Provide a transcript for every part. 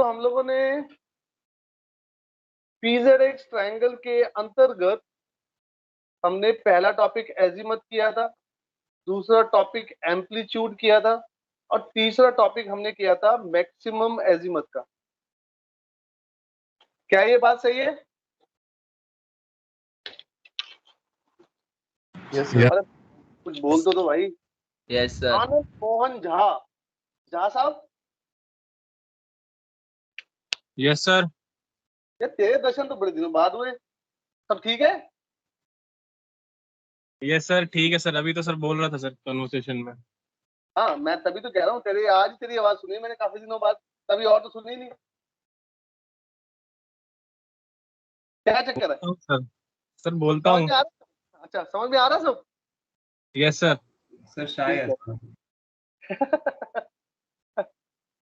हम लोगों ने पीजेड ट्रायंगल के अंतर्गत हमने पहला टॉपिक एजीमथ किया था, दूसरा टॉपिक एम्पलीट्यूड किया था और तीसरा टॉपिक हमने किया था मैक्सिमम एजीमथ का। क्या ये बात सही है? Yes sir. अरे कुछ बोल दो भाई। Yes sir. आनंद मोहन झा, झा साहब। Yes sir. ये तेरे दर्शन तो बड़े दिनों बाद हुए। सब ठीक है? यस सर ठीक है सर। अभी तो सर बोल रहा था सर कन्वर्सेशन में। हाँ, मैं तभी तो कह रहा हूँ, तेरी आज तेरी आवाज सुनी मैंने काफी दिनों बाद, तभी और तो सुनी नहीं। क्या चक्कर है? सर सर बोलता समझ हूँ। में आ रहा? अच्छा, समझ में आ रहा सब? Yes sir. सर शायद।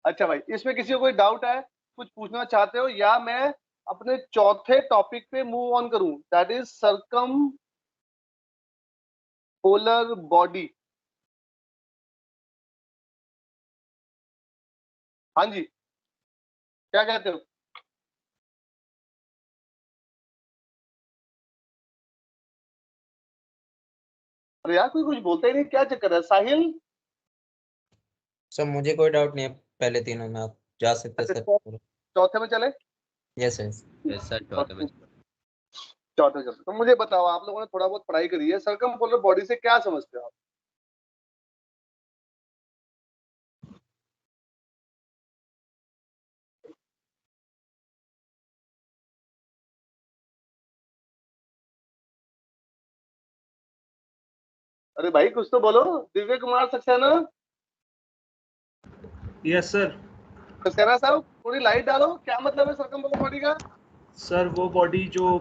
अच्छा भाई, इसमें किसी को कोई डाउट है, कुछ पूछना चाहते हो, या मैं अपने चौथे टॉपिक पे मूव ऑन करूं, दैट इज सरकम पोलर बॉडी। हाँ जी, क्या कहते हो? अरे यार, कोई कुछ बोलता ही नहीं, क्या चक्कर है? साहिल? सर मुझे कोई डाउट नहीं है, पहले तीनों में आप जा सकते अच्छा, सर। चौथे में चले? Yes yes. यस सर, चौथे में। चौथे चलो, तो मुझे बताओ, आप लोगों ने थोड़ा बहुत पढ़ाई करी है, सरकम पोलर बॉडी से क्या समझते हो आप? अरे भाई कुछ तो बोलो। दिव्य कुमार सक्सेना? Yes sir. सक्सेना साहब, थोड़ी लाइट डालो, क्या मतलब है सरकम पोलर बॉडी का? सर वो बॉडी जो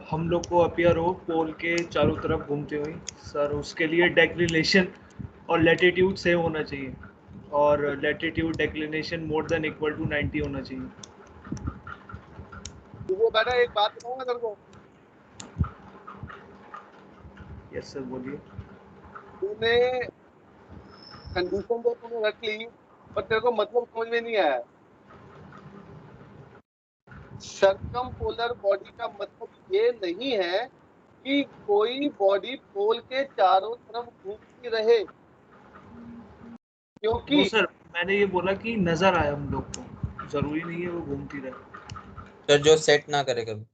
हम लोग को अपीयर हो पोल के चारों तरफ घूमती हुई, सर उसके लिए डेक्लिनेशन और लैटिट्यूड सेम होना चाहिए, और latitude declination more than equal to 90 होना चाहिए। दिव्य बेटा, एक बात बताऊंगा तेरे को। यस सर बोलिए। तूने कंडीशन तो तूने रख ली, पर तेरे को मतलब समझ में नहीं आया। सरकम पोलर बॉडी का मतलब ये नहीं है कि कोई बॉडी पोल के चारों तरफ घूमती रहे, क्योंकि वो सर मैंने ये बोला कि नजर आए हम लोग को, जरूरी नहीं है वो घूमती रहे। सर जो सेट ना करे कभी।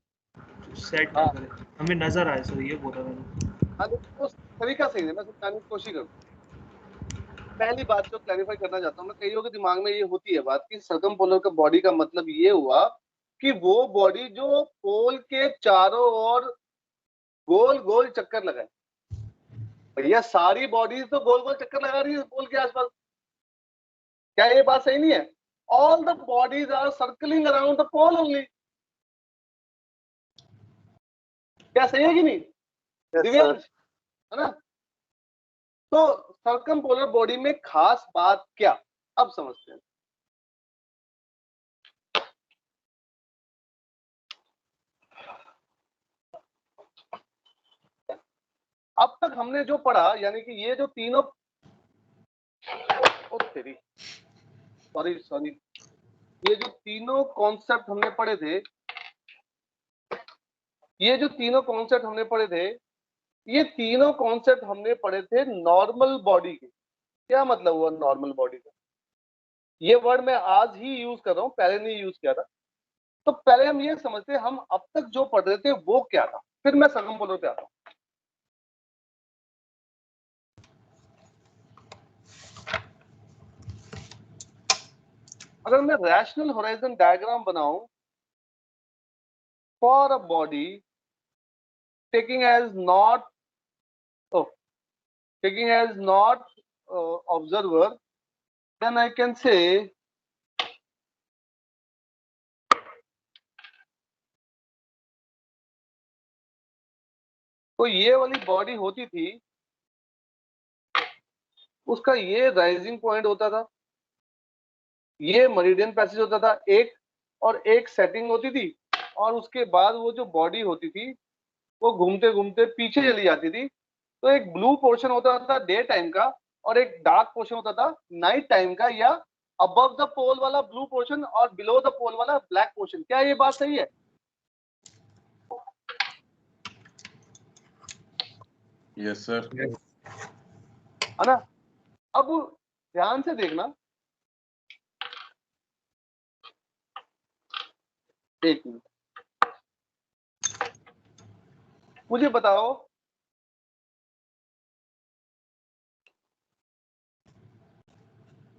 सेट ना करे, हमें नजर आए सर, ये बोला मैंने। हाँ, तो तरीका सही है, मैं समझाने की कोशिश करूँ। पहली बात जो क्लैरिफाई करना चाहता हूँ मैं, कईयों के दिमाग में ये होती है बात कि सरकम पोलर का बॉडी का मतलब ये हुआ कि वो बॉडी जो पोल के चारों ओर गोल गोल चक्कर लगाए। भैया, सारी बॉडीज तो गोल गोल चक्कर लगा रही है पोल के आसपास। क्या ये बात सही नहीं है? All the bodies are circling around the pole only. क्या सही है कि नहीं? दिव्यांश, है ना? तो सरकम पोलर बॉडी में खास बात क्या, अब समझते हैं। अब तक हमने जो पढ़ा, यानी कि ये जो तीनों, ओ तेरी, सॉरी, ये जो तीनों कॉन्सेप्ट हमने पढ़े थे, ये तीनों कॉन्सेप्ट हमने पढ़े थे नॉर्मल बॉडी के। क्या मतलब हुआ नॉर्मल बॉडी का? ये वर्ड मैं आज ही यूज कर रहा हूं, पहले नहीं यूज किया था। तो पहले हम ये समझते हैं हम अब तक जो पढ़ रहे थे वो क्या था, फिर मैं सरकम पोलर पे आता हूं। अगर मैं रैशनल होराइजन डायग्राम बनाऊं for a body taking as not observer, then I can say तो ये वाली बॉडी होती थी, उसका ये राइजिंग पॉइंट होता था, ये मेरिडियन पैसेज होता था एक, और एक सेटिंग होती थी, और उसके बाद वो जो बॉडी होती थी वो घूमते घूमते पीछे चली जाती थी। तो एक ब्लू पोर्शन होता था डे टाइम का, और एक डार्क पोर्शन होता था नाइट टाइम का, या अबव द पोल वाला ब्लू पोर्शन और बिलो द पोल वाला ब्लैक पोर्शन। क्या ये बात सही है? Yes sir. है ना? अब ध्यान से देखना, एक मिनट मुझे बताओ,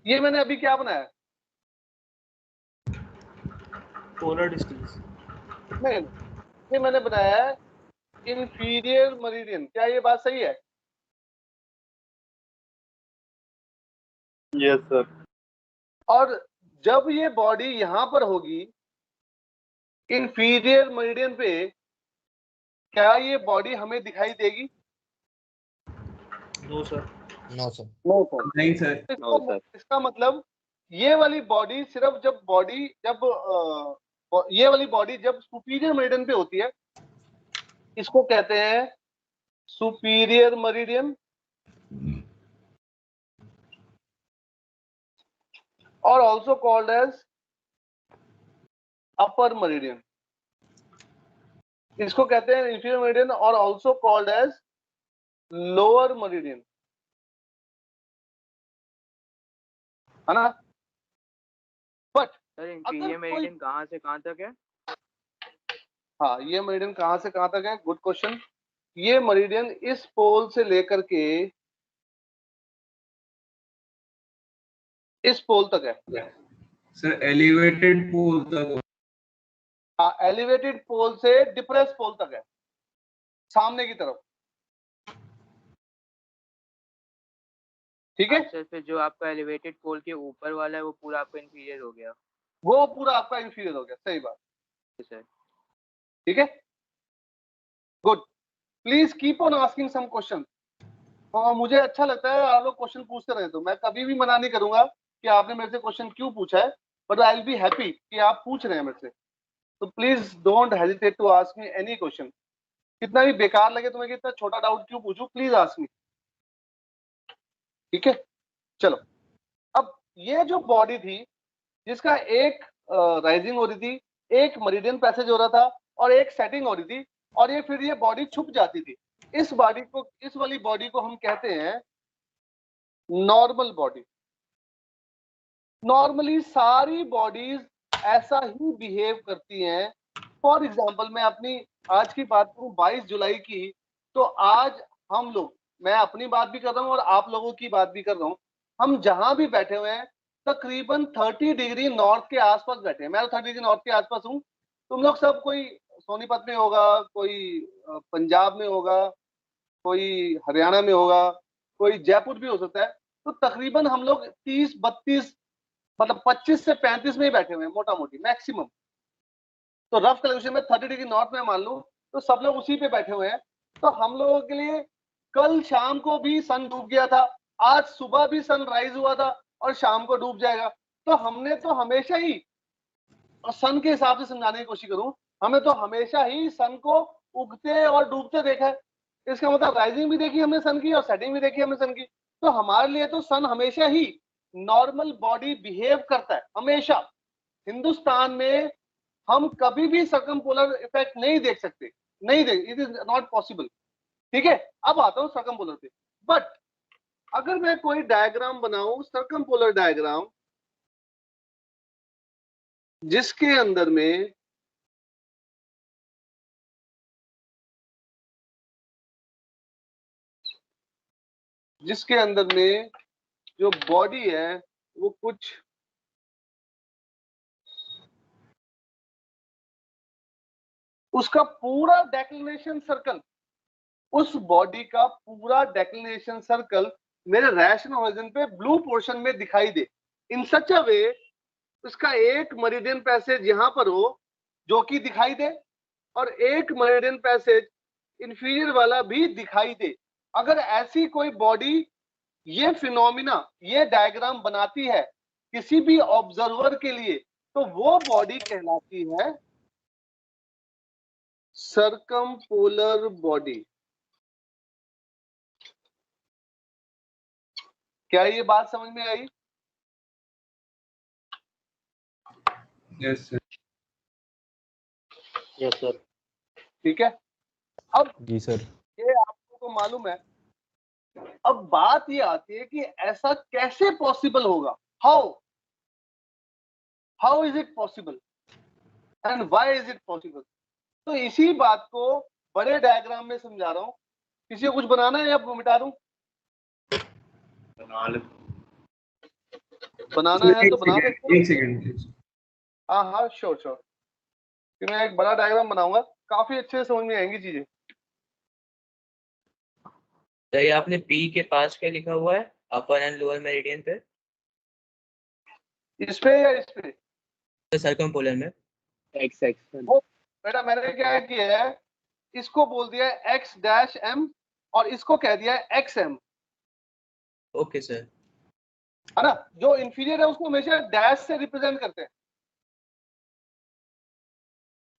ये मैंने अभी क्या बनाया? Polar distance. नहीं, ये मैंने बनाया है इंफीरियर मेरिडियन। क्या ये बात सही है? Yes sir. और जब ये बॉडी यहां पर होगी इंफीरियर मेरिडियन पे, क्या ये बॉडी हमें दिखाई देगी? No sir. No sir. No sir. नहीं सर। No sir. इसका मतलब ये वाली बॉडी सिर्फ ये वाली बॉडी जब सुपीरियर मेरिडियन पे होती है, इसको कहते हैं सुपीरियर मेरिडियन, और also called as upper meridian. इसको कहते हैं इंफीरियर मेरिडियन और also called as lower meridian, है ना? बट सर इंफीरियर मेरिडियन कहाँ से कहाँ तक है? हाँ, ये मेरिडियन कहाँ से कहाँ तक है? Good question. ये मेरिडियन इस पोल से लेकर के इस पोल तक है। सर एलिवेटेड पोल तक। हाँ, एलिवेटेड पोल से डिप्रेस पोल तक है, सामने की तरफ। ठीक है? अच्छा, फिर जो आपका एलिवेटेड पोल के ऊपर वाला है वो पूरा आपका इंफीरियर हो गया। वो पूरा आपका इंफीरियर हो गया। सही बात। सर ठीक है, good. Please keep on asking some question. और मुझे अच्छा लगता है आप लोग क्वेश्चन पूछते रहे, तो मैं कभी भी मना नहीं करूंगा कि आपने मेरे से क्वेश्चन क्यों पूछा है, but I will be happy कि आप पूछ रहे हैं मेरे से। तो please don't hesitate to ask me any question. कितना भी बेकार लगे तुम्हें, कितना छोटा डाउट क्यों पूछूं, प्लीज आस्क मी। ठीक है, चलो। अब ये जो बॉडी थी जिसका एक राइजिंग हो रही थी, एक मेरिडियन पैसेज हो रहा था और एक सेटिंग हो रही थी, और ये फिर ये बॉडी छुप जाती थी। इस वाली बॉडी को हम कहते हैं नॉर्मल बॉडी। नॉर्मली सारी बॉडीज ऐसा ही बिहेव करती हैं। फॉर एग्जाम्पल, मैं अपनी आज की बात करूं 22 जुलाई की, तो आज हम लोग, मैं अपनी बात भी कर रहा हूं और आप लोगों की बात भी कर रहा हूं, हम जहां भी बैठे हुए हैं तकरीबन 30 डिग्री नॉर्थ के आसपास बैठे हैं। मैं तो 30 डिग्री नॉर्थ के आसपास हूं। तुम लोग सब, कोई सोनीपत में होगा, कोई पंजाब में होगा, कोई हरियाणा में होगा, कोई जयपुर भी हो सकता है। तो तकरीबन हम लोग 30-32, मतलब 25 से 35 में ही बैठे हुए हैं मोटा मोटी, मैक्सिमम। तो रफ कैलकुलेशन में 30 डिग्री नॉर्थ में मान लूं तो सब लोग उसी पे बैठे हुए हैं। तो हम लोगों के लिए कल शाम को भी सन डूब गया था, आज सुबह भी सन राइज हुआ था और शाम को डूब जाएगा। तो हमने तो हमेशा ही, और सन के हिसाब से समझाने की कोशिश करूं, हमें तो हमेशा ही सन को उगते और डूबते देखा है। इसका मतलब राइजिंग भी देखी हमने सन की और सेटिंग भी देखी हमने सन की। तो हमारे लिए तो सन हमेशा ही नॉर्मल बॉडी बिहेव करता है, हमेशा। हिंदुस्तान में हम कभी भी सर्कमपोलर इफेक्ट नहीं देख सकते, नहीं देख, इट इज नॉट पॉसिबल। ठीक है, अब आता हूं सर्कमपोलर पे। बट अगर मैं कोई डायग्राम बनाऊं, सर्कमपोलर डायग्राम, जिसके अंदर में जो बॉडी है वो कुछ उसका पूरा डेक्लिनेशन सर्कल, उस बॉडी का पूरा डेक्लिनेशन सर्कल मेरे रैशनल हॉरिजॉन पे ब्लू पोर्शन में दिखाई दे, इन सच अ वे उसका एक मेरिडियन पैसेज यहां पर हो जो कि दिखाई दे, और एक मेरिडियन पैसेज इंफीरियर वाला भी दिखाई दे। अगर ऐसी कोई बॉडी ये फिनोमिना, ये डायग्राम बनाती है किसी भी ऑब्जर्वर के लिए, तो वो बॉडी कहलाती है सर्कमपोलर बॉडी। क्या ये बात समझ में आई? Yes, sir. Yes sir. ठीक है, अब जी सर। ये आप लोगों को मालूम है। अब बात ये आती है कि ऐसा कैसे पॉसिबल होगा, how is it possible and why is it possible. तो इसी बात को बड़े डायग्राम में समझा रहा हूं। किसी को कुछ बनाना है या मिटा दूं? बनाना है तो बना सकते हो। एक सेकंड प्लीज। हाँ हाँ श्योर श्योर। कि मैं एक बड़ा डायग्राम बनाऊंगा, काफी अच्छे से समझ में आएंगी चीजें। तो ये आपने P के पास क्या लिखा हुआ है अपर एंड लोअर मेरिडियन पे? इस पे या इस पे? तो सर्कमपोलर में एक्स एक्स वो बेटा मैंने क्या किया है, इसको बोल दिया है x-m और इसको कह दिया है xm, ओके सर। है ना। जो इंफीरियर है उसको हमेशा डैश से रिप्रेजेंट करते हैं।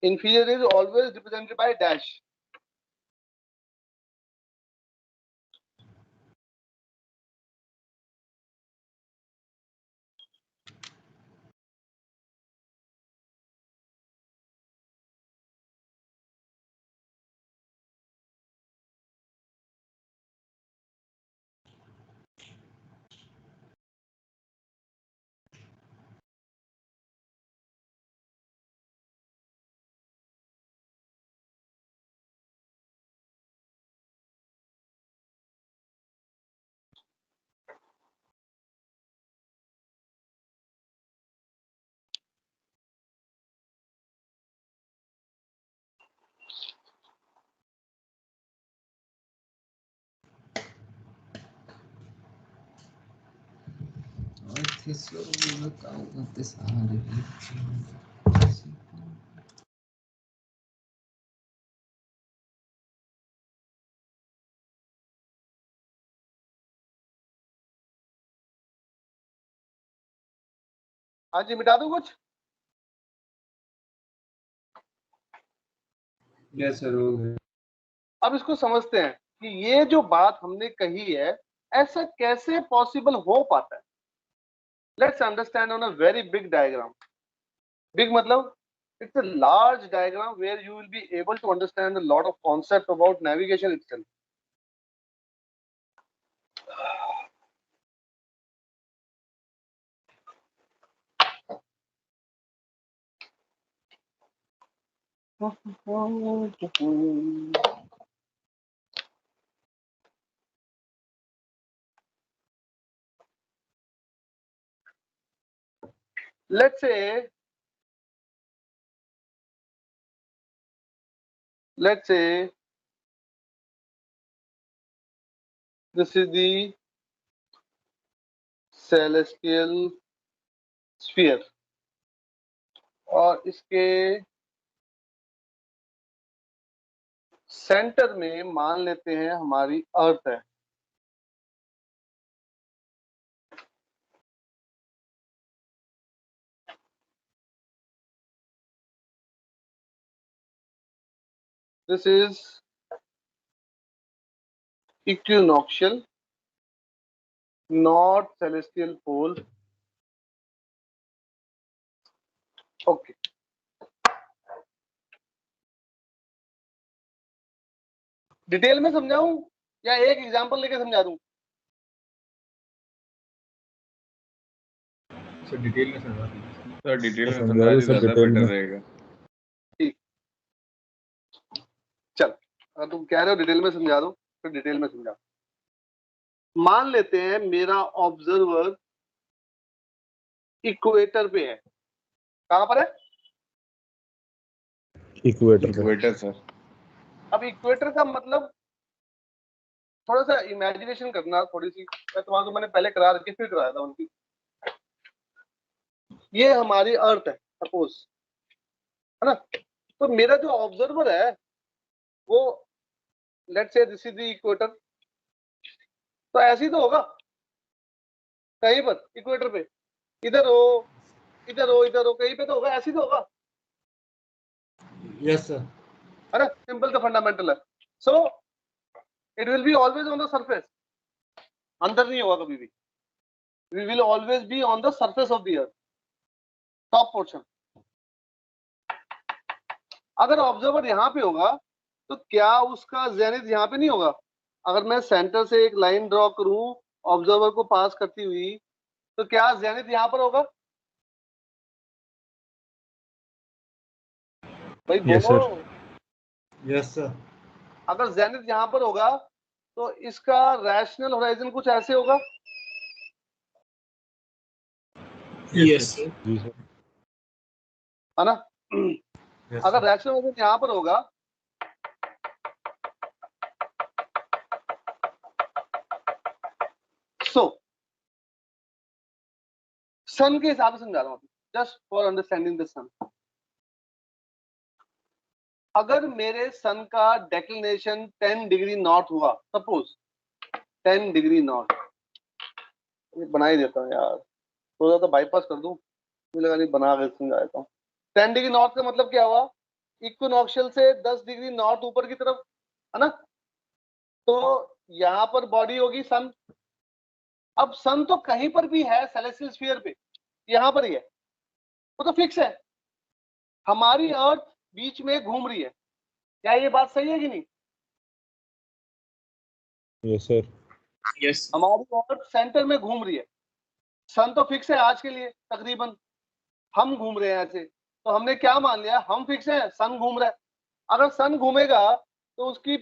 Inferior is always represented by dash. हाँ जी, मिटा दूं कुछ? यस सर, हो गया। अब इसको समझते हैं कि ये जो बात हमने कही है ऐसा कैसे पॉसिबल हो पाता है। Let's understand on a very big diagram. Big मतलब it's a large diagram where you will be able to understand a lot of concept about navigation itself. let's say this is the celestial sphere और इसके centre में मान लेते हैं हमारी अर्थ है। This is equinoctial, not celestial pole. Okay. Detail में समझाऊं या एक एग्जांपल लेके समझा दूं? सर डिटेल में समझा दीजिए। सर डिटेल में समझा समझा दो दे, सर, ज्यादा डिटेल बेटर में। रहेगा। चल, अगर तुम कह रहे हो डिटेल में समझा दो तो डिटेल में समझा। मान लेते हैं मेरा ऑब्जर्वर इक्वेटर पे है। कहां पर है? इक्वेटर पे। Equator sir. अब इक्वेटर का मतलब थोड़ा सा इमेजिनेशन करना, थोड़ी सी तो मैंने पहले करा रखी, फिर कराया था उनकी। ये हमारी अर्थ है सपोज, है ना। तो मेरा जो ऑब्जर्वर है वो let's say this is the equator. तो ऐसे ही तो होगा कहीं पर इक्वेटर पे, इधर हो इधर हो इधर हो, कहीं पे तो होगा, ऐसे ही तो होगा, यस सर। है ना। सिंपल सा फंडामेंटल है। So it will be always on the surface, अंदर नहीं होगा कभी भी। We will always be on the surface of the earth, top portion. अगर ऑब्जर्वर यहाँ पे होगा तो क्या उसका जेनिथ यहाँ पे नहीं होगा? अगर मैं सेंटर से एक लाइन ड्रॉ करूं ऑब्जर्वर को पास करती हुई, तो क्या जेनिथ यहाँ पर होगा? भाई बोलो। Yes sir. अगर जेनिथ यहाँ पर होगा तो इसका रैशनल होराइजन कुछ ऐसे होगा, यस जी सर। है ना? यस अगर रैशनल होराइजन यहाँ पर होगा सो सन के हिसाब से समझा रहा हूँ, जस्ट फॉर अंडरस्टैंडिंग द सन। अगर मेरे सन का डेक्लिनेशन 10 डिग्री नॉर्थ हुआ, सपोज 10 डिग्री नॉर्थ, ये बना ही देता हूँ यार, थोड़ा तो बाईपास कर दूं, मुझे लगा नहीं बना के समझा देता हूँ। 10 डिग्री नॉर्थ का मतलब क्या हुआ? इक्विनॉक्शियल से 10 डिग्री नॉर्थ ऊपर की तरफ, है ना? तो यहाँ पर बॉडी होगी सन। अब सन तो कहीं पर भी है सेलेस्टियल स्फीयर पे, यहाँ पर ही है, वो तो फिक्स है। हमारी अर्थ बीच में घूम रही है, क्या ये बात सही है कि नहीं? Yes sir. यस हमारी अर्थ सेंटर में घूम रही है, सन तो फिक्स है आज के लिए तकरीबन, हम घूम रहे हैं ऐसे, तो हमने क्या मान लिया, हम फिक्स है, सन घूम रहा है। अगर सन घूमेगा तो उसकी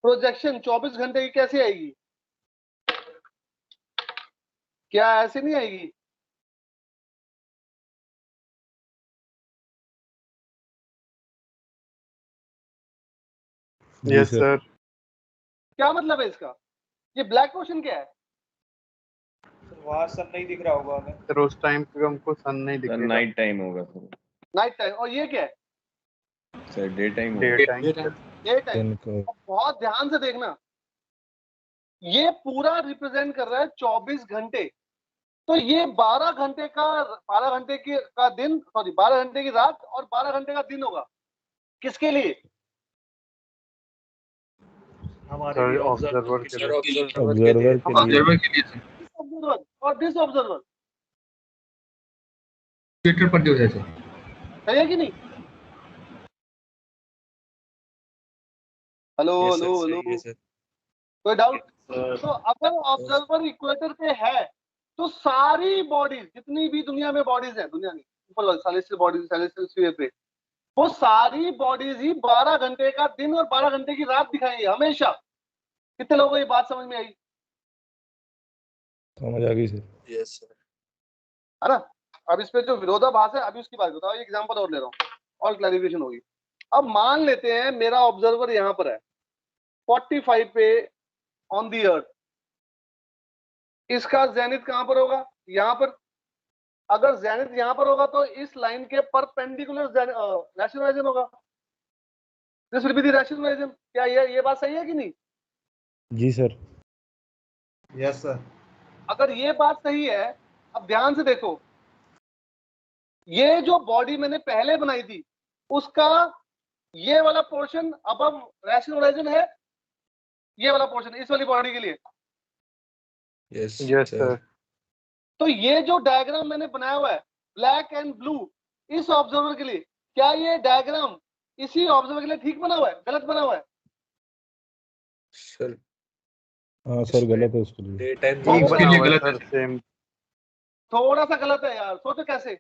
प्रोजेक्शन 24 घंटे की कैसे आएगी? क्या ऐसे नहीं आएगी? Yes sir. क्या मतलब है इसका? ये ब्लैक क्वेश्चन क्या है? वहाँ सन नहीं दिख रहा होगा हमें। सर उस टाइम पे हमको सन नहीं दिखेगा। नाइट टाइम होगा सर। Night time. और ये क्या है? Sir day time day time. Day time. बहुत ध्यान से देखना, ये पूरा रिप्रेजेंट कर रहा है 24 घंटे। तो ये 12 घंटे का दिन, सॉरी 12 घंटे की रात और 12 घंटे का दिन होगा। किसके लिए? हमारे लिए ऑब्जर्वर के लिए। ऑब्जर्वर के लिए ऑब्जर्वर और दिस ऑब्जर्वर, ट्विटर पर जो है सर। सही है कि नहीं? हेलो हेलो हेलो, कोई डाउट? तो अगर ऑब्जर्वर इक्वेटर पे है तो सारी बॉडीज, जितनी भी दुनिया में बॉडीज है, दुनिया की सेलेस्टियल बॉडीज, सेलेस्टियल स्फीयर पे, वो सारी बॉडीज ही 12 घंटे का दिन और 12 घंटे की रात दिखाएंगे हमेशा। कितने लोगों को ये बात समझ में आई? समझ आ गई सर। Yes sir. है ना? अब इस पे जो विरोधाभास है, अभी उसकी बात बताओ, एक एग्जांपल और ले रहा हूँ और क्लैरिफिकेशन होगी। अब मान लेते हैं मेरा ऑब्जर्वर यहाँ पर है 45 पे ऑन दी अर्थ, इसका जेनिथ कहां पर होगा? यहाँ पर। अगर जेनिथ यहाँ पर होगा तो इस लाइन के परपेंडिकुलर रैशनल होराइजन होगा। This will be the rational horizon. क्या ये बात सही है कि नहीं? जी सर। Yes sir. अगर ये बात सही है, अब ध्यान से देखो, ये जो बॉडी मैंने पहले बनाई थी उसका ये वाला पोर्शन अबव रैशनल होराइजन है, ये वाला पोर्शन इस वाली बॉडी के लिए। Yes yes sir. तो ये जो डायग्राम मैंने बनाया हुआ है ब्लैक एंड ब्लू इस ऑब्जर्वर के लिए, क्या ये डायग्राम इसी ऑब्जर्वर के लिए ठीक बना हुआ है, गलत बना हुआ है? सर हाँ सर, गलत है उसके लिए। डे टाइम ठीक उसके बना लिए हुआ है गलत है सेम। थोड़ा सा गलत है यार, सोचो कैसे?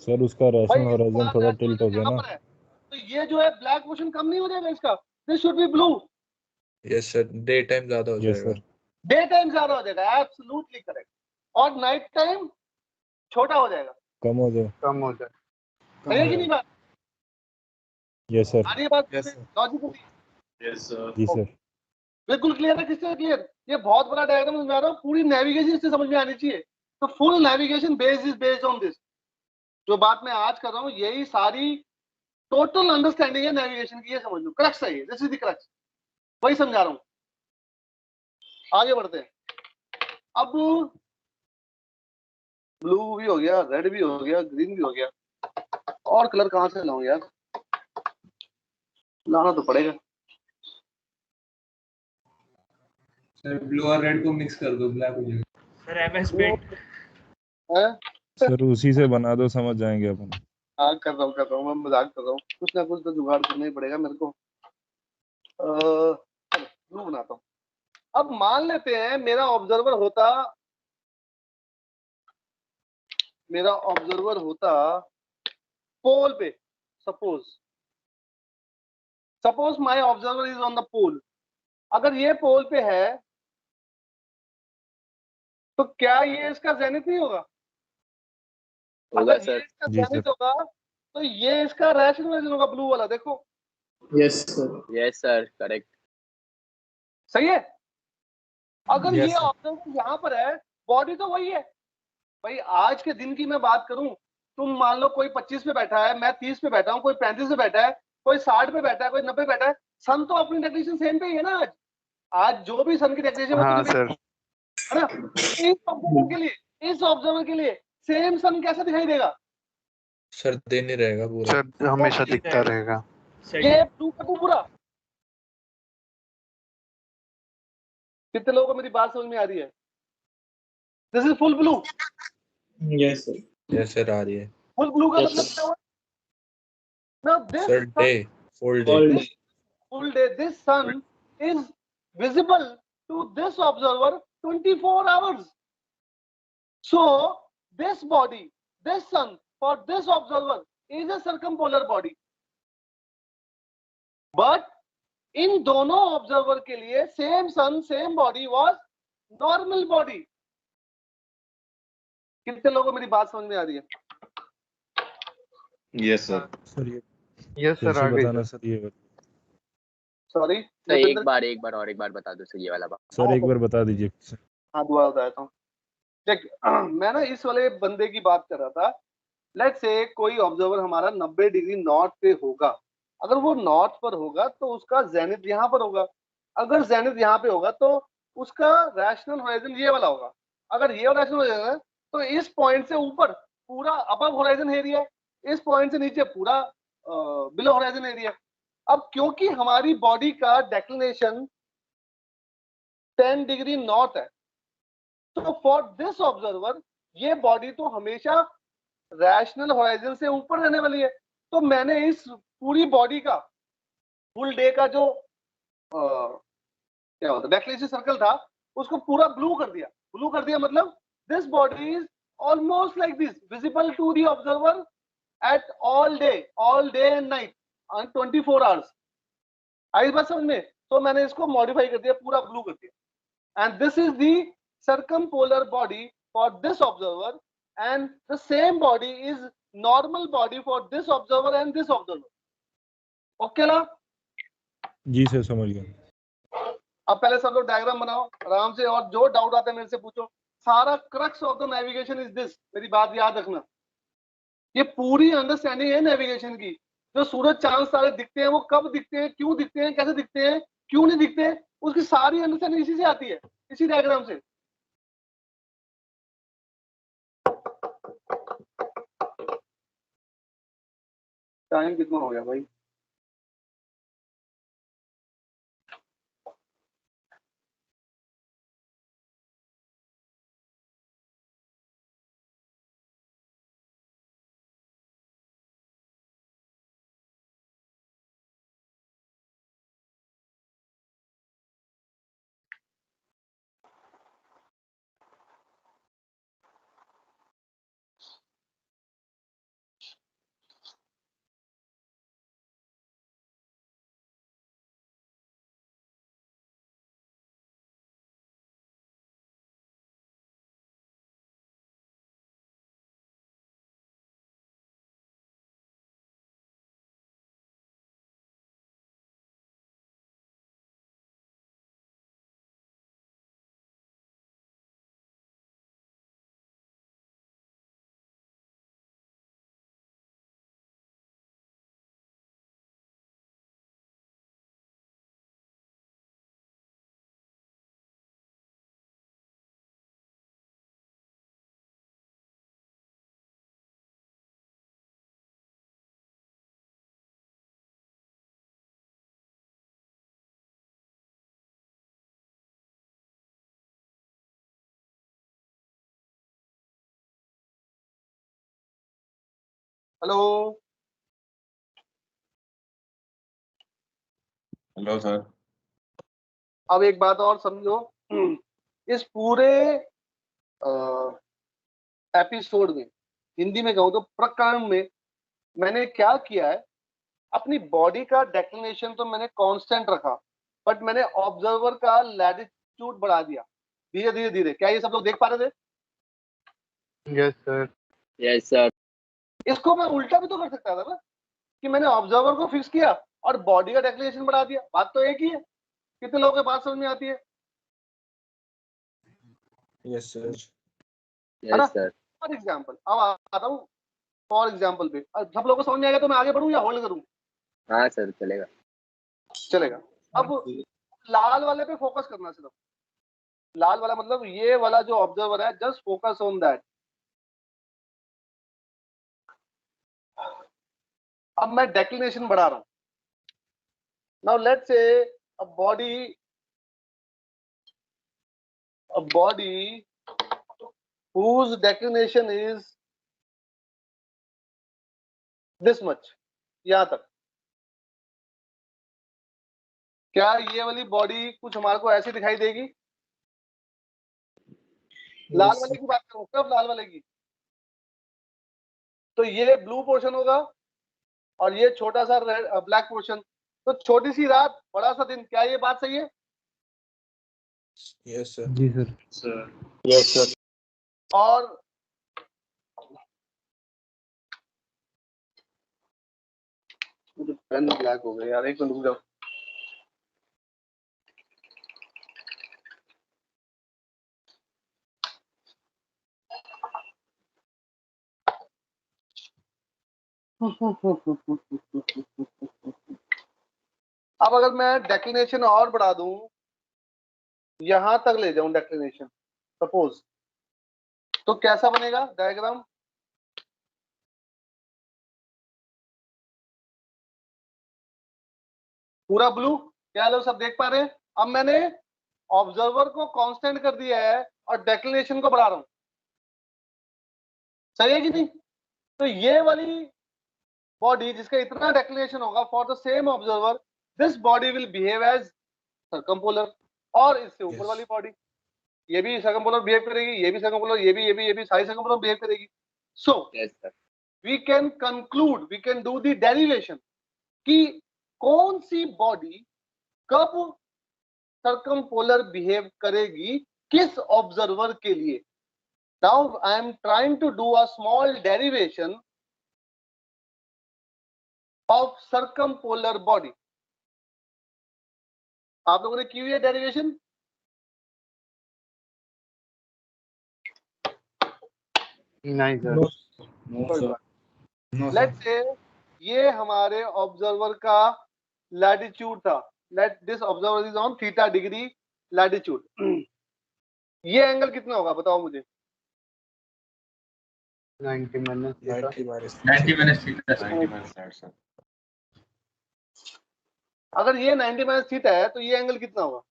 सर उसका भाई रैशनल इसका होराइजन थोड़ा rational टिल्ट हो गया यहाँ ना। पर है, तो ये जो है ब्लैक पोर्शन कम नहीं हो जाएगा इसका? This should be blue. Yes sir, day time ज्यादा हो यस जाएगा। सर। डे टाइम ज्यादा हो जाएगा, एब्सोल्युटली करेक्ट। और नाइट टाइम छोटा हो जाएगा। कम हो जाए। कम हो जाए। सही है कि नहीं बात? Yes sir. आ रही है बात? Yes, sir. Logically yes sir. जी सर। बिल्कुल क्लियर है? किससे क्लियर? ये बहुत बड़ा डायग्राम समझा रहा हूँ, पूरी नेविगेशन इससे समझ में आनी चाहिए। तो full navigation based on this. जो बात मैं आज कर रहा हूँ यही सारी टोटल अंडरस्टैंडिंग है नेविगेशन की, ये समझ लो। क्रक्स है ये, दिस इज द क्रक्स, वही समझा रहा हूँ। आगे बढ़ते हैं। अब ब्लू भी हो गया, रेड भी हो गया, ग्रीन भी हो गया, और कलर कहाँ से लाऊं यार? लाना तो पड़ेगा। सर ब्लू और रेड को मिक्स कर दो, ब्लैक हो जाएगा। Sir MS paint. है सर उसी से बना दो, समझ जाएंगे अपन। हाँ कर रहा हूँ, मैं मजाक कर रहा हूँ। कुछ ना कुछ तो जुगाड़ करना ही पड़ेगा मेरे को। ब्लू बनाता हूँ। अब मान लेते हैं मेरा ऑब्जर्वर होता पोल पे। Suppose my observer is on the pole. अगर ये पोल पे है तो क्या ये इसका जेनिथ नहीं होगा? होगा अगर ये सर। इसका जी जेनिथ सर। होगा तो ये इसका रैशनल होगा, ब्लू वाला देखो। Yes sir correct. सही है। अगर Yes, ये sir. ऑब्जर्वर यहाँ पर है, बॉडी तो वही है भाई। आज के दिन की मैं बात करूं, तुम मान लो कोई 25 पे बैठा है, मैं 30 पे बैठा हूं, कोई 35 पे बैठा है, कोई 60 पे बैठा है, कोई 90 पे बैठा है, सन तो अपनी डेफिनेशन सेम पे ही है ना। आज आज जो भी सन की डेफिनेशन वो हाँ तुझे सर। है ना। इस ऑब्जर्वर के लिए सेम सन कैसे दिखाई देगा? सर दे नहीं रहेगा पूरा। सर हमेशा दिखता रहेगा। ये ब्लू का पूरा। कितने लोगों को मेरी बात समझ में आ रही है? This is full blue. Yes sir. Yes, sir, आ रही है। फुल ब्लू का Yes, मतलब क्या हुआ? Now this Sir, day, full day. this full day, this sun is visible to this observer 24 hours. So this body, this sun for this observer is a circumpolar body. But इन दोनों observer के लिए same sun same body was normal body. कितने लोगों को मेरी बात समझ में आ रही है? Yes sir. सर ये यस सर कैसे आ गई बताना सर। सर ये? सॉरी तो एक बार बता दो सर ये वाला बात। सर एक बार बता दीजिए। हाँ दोबारा बताता हूँ। देख मैं ना इस वाले बंदे की बात कर रहा था। लेट्स से कोई ऑब्जर्वर हमारा 90 डिग्री नॉर्थ पे होगा। अगर वो नॉर्थ पर होगा तो उसका जेनिथ यहाँ पर होगा। अगर जेनिथ यहाँ पे होगा तो उसका रैशनल होराइजन ये वाला होगा। अगर ये रैशनल होराइजन है तो इस पॉइंट से ऊपर पूरा अबव होराइजन एरिया, इस पॉइंट से नीचे पूरा बिलो होराइजन एरिया। अब क्योंकि हमारी बॉडी का डेक्लिनेशन 10 डिग्री नॉर्थ है, तो फॉर दिस ऑब्जर्वर ये बॉडी तो हमेशा रैशनल होराइजन से ऊपर रहने वाली है। तो मैंने इस पूरी बॉडी का फुल डे का जो क्या होता है डेक्लिनेशन सर्कल था उसको पूरा ब्लू कर दिया। ब्लू कर दिया मतलब this body is almost like this, visible to the observer at all day and night on 24 hours. आई बात समझ में? तो मैंने इसको मॉडिफाई कर दिया, पूरा ब्लू कर दिया। And this is the circumpolar body for this observer and the same body is normal body for this observer and this observer. Okay ना? जी सर समझ गया। अब पहले सब लोग डायग्राम बनाओ आराम से, और जो डाउट आता है मेरे से पूछो। सारा crux of the navigation is this, मेरी बात याद रखना। ये पूरी अंडरस्टैंडिंग है नेविगेशन की। जो सूरज चांद सारे दिखते हैं वो कब दिखते हैं, क्यों दिखते हैं, कैसे दिखते हैं, क्यों नहीं दिखते, उसकी सारी अंडरस्टैंडिंग इसी से आती है, इसी डायग्राम से। टाइम कितना हो गया भाई? Hello hello sir. अब एक बात और समझो, इस पूरे एपिसोड में, हिंदी में कहूँ तो प्रकरण में, मैंने क्या किया है, अपनी बॉडी का डेक्लिनेशन तो मैंने कांस्टेंट रखा, बट मैंने ऑब्जर्वर का लैटिट्यूड बढ़ा दिया धीरे धीरे धीरे। क्या ये सब लोग देख पा रहे थे? Yes sir. Yes sir. इसको मैं उल्टा भी तो कर सकता था ना, कि मैंने ऑब्जर्वर को फिक्स किया और बॉडी का डेक्लिनेशन बढ़ा दिया। बात तो एक ही है। कितने लोगों के बात समझ में आती है? Yes sir. है ना? Yes sir. फॉर एग्जाम्पल, अब आता हूँ फॉर एग्जाम्पल पे। सब लोगों को समझ में आएगा तो मैं आगे बढ़ूँ या होल्ड करूँ? हाँ सर चलेगा। चलेगा। अब लाल वाले पे फोकस करना सिर्फ। लाल वाला मतलब ये वाला जो ऑब्जर्वर है, जस्ट फोकस ऑन दैट। अब मैं डेक्लिनेशन बढ़ा रहा हूं। Now let's say a body whose declination is this much, यहां तक। क्या ये वाली बॉडी कुछ हमारे को ऐसी दिखाई देगी? लाल वाले की बात करूं, सिर्फ लाल वाले की, तो ये ब्लू पोर्शन होगा और ये छोटा सा ब्लैक पोर्शन। तो छोटी सी रात बड़ा सा दिन, क्या ये बात सही है? Yes sir. जी सर। Yes sir. और मुझे पेन ब्लैक हो गया यार, एक मिनट रुक जाओ। अब अगर मैं डेक्लिनेशन और बढ़ा दूं, यहां तक ले जाऊं डेक्लिनेशन सपोज, तो कैसा बनेगा डायग्राम? पूरा ब्लू। क्या लोग सब देख पा रहे हैं? अब मैंने ऑब्जर्वर को कांस्टेंट कर दिया है और डेक्लिनेशन को बढ़ा रहा हूं। सही है कि नहीं? तो ये वाली बॉडी जिसका इतना डेक्लिनेशन होगा, for the same observer this body will behave as circumpolar. और इससे ऊपर Yes. वाली बॉडी, ये भी सर्कमपोलर बिहेव करेगी, ये भी सर्कमपोलर, ये भी सारी सर्कमपोलर बिहेव करेगी। So yes sir. We can conclude, we can do the derivation कि कौन सी बॉडी कब सर्कमपोलर बिहेव करेगी किस ऑब्जर्वर के लिए। Now I am trying to do a small derivation of circumpolar body. आप लोगों ने की हुई है डेरिवेशन? नहीं सर। लेट्स से ये हमारे ऑब्जर्वर का लैटिट्यूड था। Let this observer is on theta degree latitude. ये एंगल कितना होगा बताओ मुझे? 90 minus 90 minus 90 minus that, sir. अगर ये 90 माइनस थीटा है तो ये एंगल कितना होगा?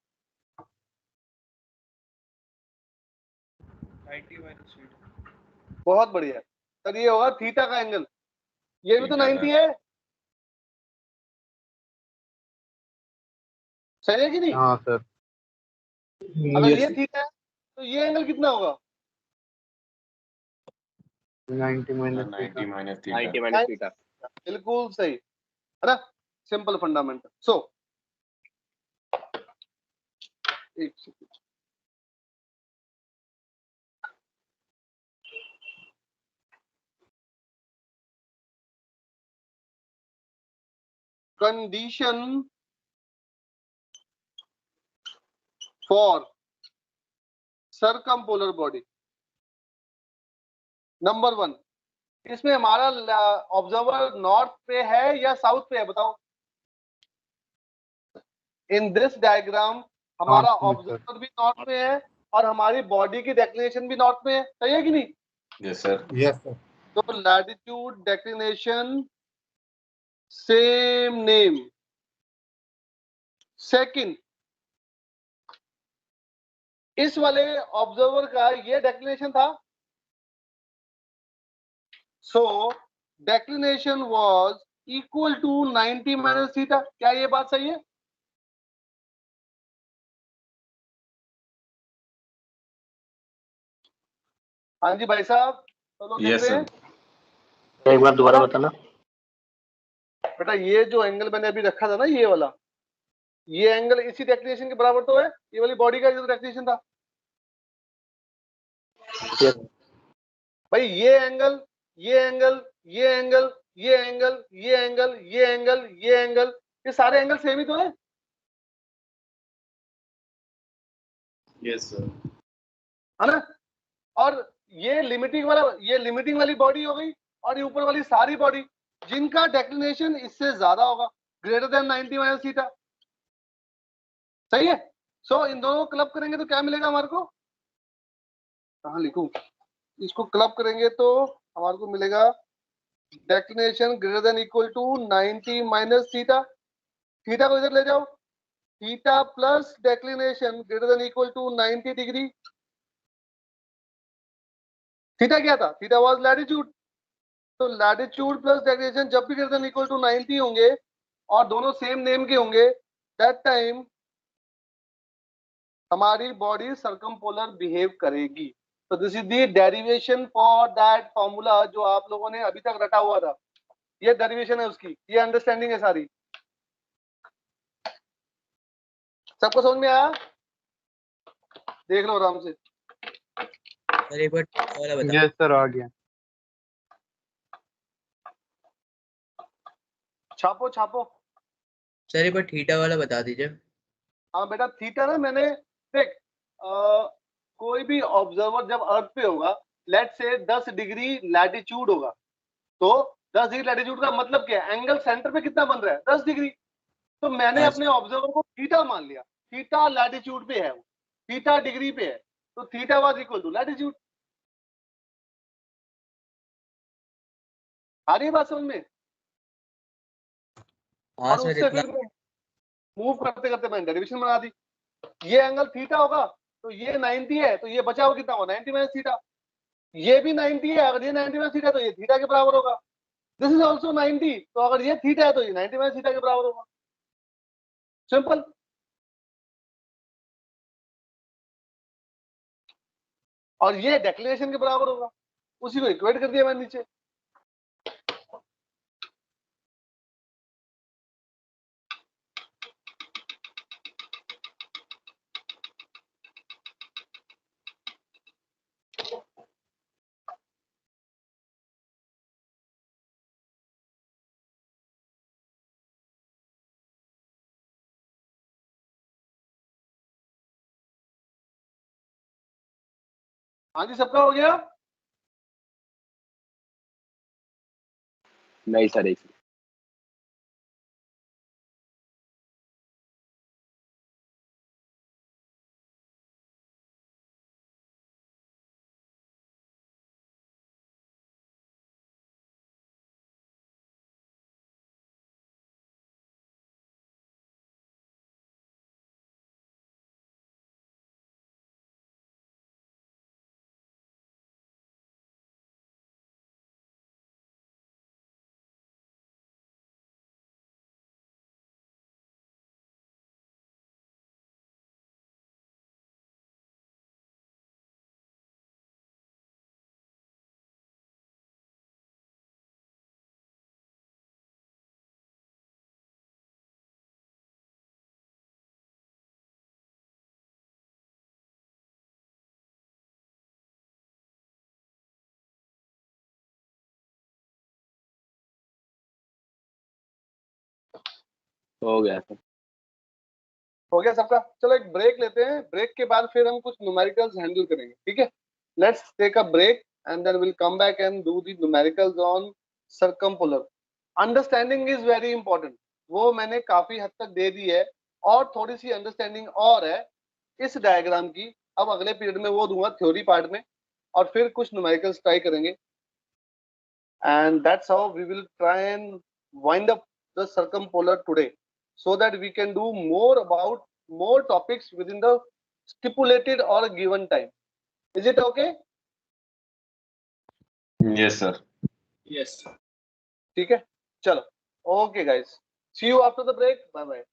90 माइनस थीटा। बहुत बढ़िया सर, ये होगा थीटा का एंगल। ये भी तो थीटा 90 का। है, सही है कि नहीं? हाँ सर। अगर ये थीटा है तो ये एंगल कितना होगा? 90 minus 90 minus theta. 90 minus theta. बिल्कुल सही है ना? Simple fundamental. सो एक second, condition for circumpolar body number 1। इसमें हमारा ऑब्जर्वर नॉर्थ पे है या साउथ पे है बताओ? इन दिस डायग्राम हमारा North में, ऑब्जर्वर भी नॉर्थ पे है और हमारी बॉडी की डेक्लिनेशन भी नॉर्थ में है। सही है कि नहीं? Yes, sir. Yes sir. तो latitude declination same name. Second, इस वाले ऑब्जर्वर का ये डेक्लिनेशन था, सो declination was equal to 90 minus theta. क्या ये बात सही है? हाँ जी भाई साहब, तो लोग देख Yes, रहे sir. हैं? एक बार दोबारा बताना। बेटा ये जो एंगल मैंने अभी रखा था ना, ये वाला, ये एंगल इसी डेक्लिनेशन के बराबर तो है, ये वाली बॉडी का जो डेक्लिनेशन था भाई। ये एंगल, ये एंगल, ये एंगल, ये एंगल, ये एंगल, ये एंगल, ये एंगल, ये सारे एंगल सेम ही तो है। Yes, sir. है ना? और ये लिमिटिंग वाला, ये लिमिटिंग वाली बॉडी हो गई, और ये ऊपर वाली सारी बॉडी जिनका डेक्लिनेशन इससे ज्यादा होगा, ग्रेटर देन 90 माइनस थीटा। सही है? सो इन दोनों को क्लब करेंगे तो क्या मिलेगा हमारे को? कहाँ लिखूं इसको? क्लब करेंगे तो हमारे को मिलेगा declination greater than equal to 90 minus theta. Theta को इधर ले जाओ, theta plus declination greater than equal to 90 degree. Theta क्या था? Theta was latitude. तो लैटिट्यूड प्लस डेक्लिनेशन जब भी ग्रेटर देन इक्वल टू 90 होंगे और दोनों सेम नेम के होंगे, दैट टाइम हमारी बॉडी सर्कमपोलर बिहेव करेगी। तो this is the derivation for that formula जो आप लोगों ने अभी तक रटा हुआ था। ये डेरिवेशन है उसकी, ये अंडरस्टैंडिंग है सारी। सबको समझ में आया? देख लो आराम से। सर एक बार वाला बता। यस सर, आ गया। छापो छापो। सर एक बार थीटा वाला बता दीजिए। हाँ बेटा, थीटा ना, मैंने देख कोई भी ऑब्जर्वर जब अर्थ पे होगा, लेट से 10 डिग्री लैटिट्यूड होगा, तो 10 डिग्री लैटिट्यूड का मतलब क्या है? एंगल सेंटर पे कितना बन रहा है? 10 डिग्री। तो मैंने हाँ, अपने ऑब्जर्वर को थीटा मान लिया। थीटा लैटिट्यूड पे है, वो थीटा डिग्री पे है, तो theta was equal to latitude. आ रही है बात समझ में? हाँ और सर उससे इतना। फिर मूव करते करते मैंने डेरिवेशन बना दी। ये एंगल थीटा होगा तो ये 90 है, तो ये बचा हुआ कितना होगा? 90 माइनस थीटा। ये भी 90 है, अगर ये 90 माइनस थीटा तो ये थीटा के बराबर होगा। दिस इज ऑल्सो 90, तो अगर ये थीटा है तो ये 90 माइनस थीटा के बराबर होगा। सिंपल। और ये डेक्लिनेशन के बराबर होगा, उसी को इक्वेट कर दिया मैंने नीचे। हाँ जी, सबका हो गया? नहीं सर, एक हो गया सर। हो गया सबका? चलो एक ब्रेक लेते हैं, ब्रेक के बाद फिर हम कुछ न्यूमेरिकल्स हैंडल करेंगे, ठीक है? Let's take a break and then will come back and do the numericals on circumpolar. Understanding is very important, वो मैंने काफी हद तक दे दी है, और थोड़ी सी अंडरस्टैंडिंग और है इस डायग्राम की। अब अगले पीरियड में वो दूंगा थ्योरी पार्ट में, और फिर कुछ न्यूमेरिकल्स ट्राई करेंगे, and that's how we will try and wind up the circumpolar today, so that we can do more about more topics within the stipulated or given time. Is it okay? Yes, sir. Yes. ठीक है, चलो, okay guys, see you after the break, bye bye.